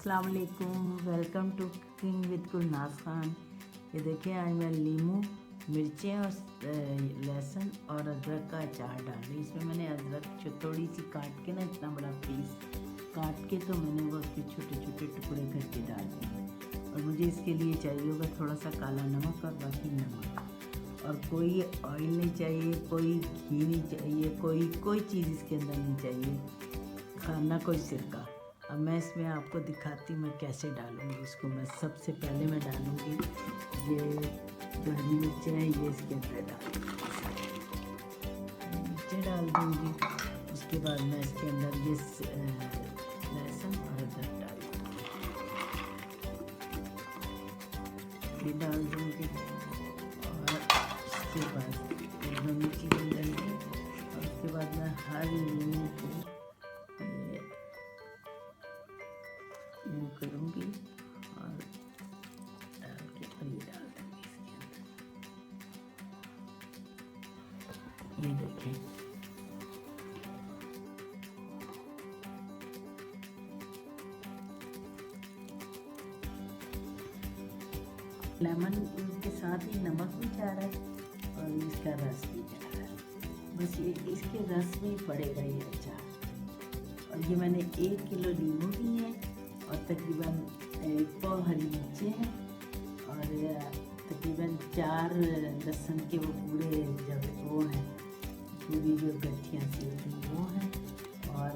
अस्सलाम वालेकुम, welcome to cooking with Gulnaz Khan. ये देखिए आज मैं नींबू, मिर्चें और लहसुन और अदरक का अचार डाल रही। इसमें मैंने अदरक थोड़ी सी काट के ना, इतना बड़ा पीस काट के तो मैंने वो उसके छोटे छोटे टुकड़े करके डाल दिए। और मुझे इसके लिए चाहिए होगा थोड़ा सा काला नमक और बाकी नमक, और कोई ऑयल नहीं चाहिए, कोई घी नहीं चाहिए, कोई चीज़ इसके अंदर नहीं चाहिए, खाना कोई सिरका। अब मैं इसमें आपको दिखाती हूँ मैं कैसे डालूँगी इसको। मैं सबसे पहले मैं डालूँगी ये जो हरी मिर्चें हैं, ये इसके अंदर मिर्चें डाल दूँगी। उसके बाद मैं इसके अंदर ये लहसुन और अदरक डाल दूँगी और उसके बाद दोनों चीज़ें डालूँगी। और उसके बाद मैं हर नींबू को यूँ करूँगी और डाल के ये डाल दूँगी इसके अंदर। ये देखें, लेमन के साथ ही नमक भी जा रहा है और इसका रस भी जा रहा है। बस ये इसके रस में ही पड़ेगा ये अचार। और ये मैंने 1 किलो नींबू लिए हैं और तकरीबन 1 पाव हरी मिर्चें हैं और तकरीबन 4 लहसुन के वो पूरे जब वो हैं, पूरी जो गठियाँ सी होती हैं वो हैं, और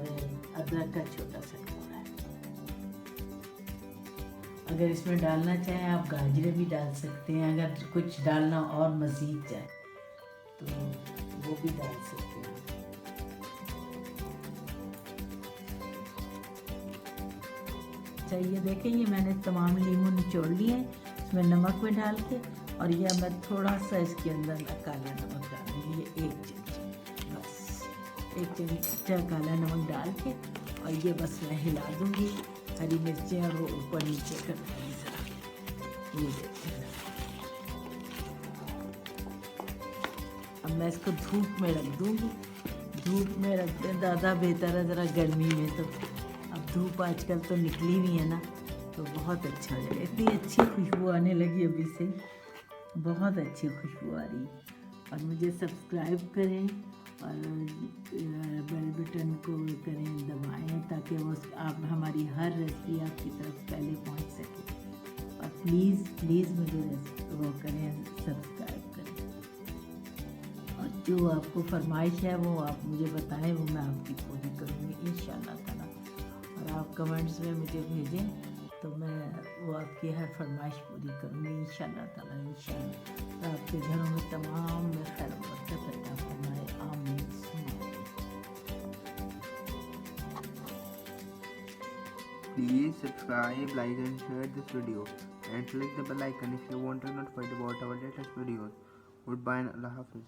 अदरक का छोटा सा टुकड़ा है। अगर इसमें डालना चाहें आप गाजरें भी डाल सकते हैं। अगर कुछ डालना और मज़ीद जाए तो वो भी डाल सकते हैं। ये देखें, ये मैंने तमाम लीमू निचोड़ लिए हैं इसमें नमक में डाल के, और ये मैं थोड़ा सा इसके अंदर काला नमक डालूंगी। ये 1 चमचा, बस 1 चमचा काला नमक डाल के, और ये बस मैं हिला दूंगी हरी मिर्चें और वो ऊपर नीचे कर दूँगी ज़रा। ये देखिए, अब मैं इसको धूप में रख दूँगी। धूप में रख दें ज़्यादा बेहतर है, ज़रा गर्मी में तो अब धूप आजकल तो निकली हुई है ना, तो बहुत अच्छा हो जाएगा। इतनी अच्छी खुशबू आने लगी अभी से, बहुत अच्छी खुशबू आ रही है। और मुझे सब्सक्राइब करें और बेल बटन को करें दबाएं, ताकि वो आप हमारी हर रेसिपी आपकी तरफ पहले पहुंच सके। और प्लीज़ मुझे वो करें, सब्सक्राइब करें। और जो आपको फरमाइश है वो आप मुझे बताएं, वो मैं आपकी पूरी करूँगी इंशाअल्लाह ताला। और आप कमेंट्स में मुझे भेजें तो मैं वो आपकी हर फरमाइश पूरी करूँगी इंशाअल्लाह ताला। इंशाअल्लाह आपके घरों में तमाम में खैर बरकत अता फरमाए, आमीन। Please subscribe, like and share this video and click the bell icon if you want to notify about our latest videos. Goodbye and Allah Hafiz.